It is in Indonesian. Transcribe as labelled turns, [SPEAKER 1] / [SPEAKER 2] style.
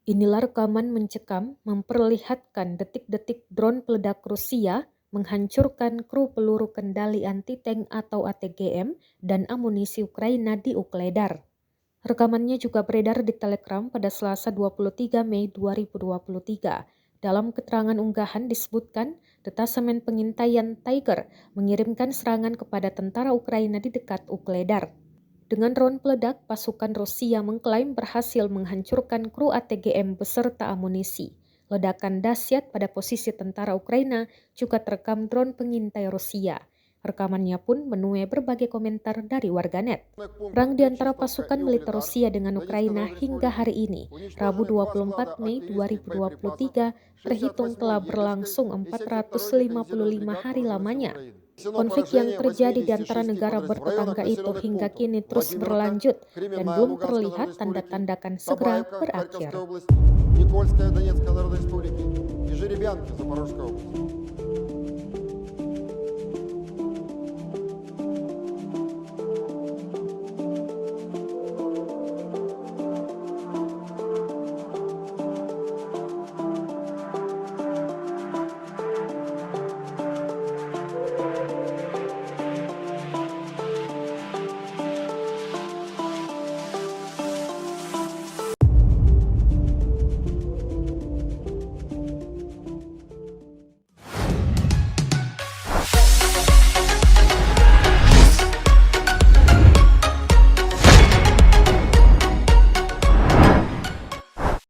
[SPEAKER 1] Inilah rekaman mencekam memperlihatkan detik-detik drone peledak Rusia menghancurkan kru peluru kendali anti-tank atau ATGM dan amunisi Ukraina di Ukledar. Rekamannya juga beredar di Telegram pada Selasa 23 Mei 2023. Dalam keterangan unggahan disebutkan, detasemen pengintaian Tiger mengirimkan serangan kepada tentara Ukraina di dekat Ukledar. Dengan drone peledak, pasukan Rusia mengklaim berhasil menghancurkan kru ATGM beserta amunisi. Ledakan dahsyat pada posisi tentara Ukraina juga terekam drone pengintai Rusia. Rekamannya pun menuai berbagai komentar dari warganet. Perang di antara pasukan militer Rusia dengan Ukraina hingga hari ini, Rabu 24 Mei 2023, terhitung telah berlangsung 455 hari lamanya. Konflik yang terjadi di antara negara bertetangga itu hingga kini terus berlanjut dan belum terlihat tanda-tanda akan segera berakhir.
[SPEAKER 2] Никольская Донецкая Народной Республики и Жеребянки Запорожской области.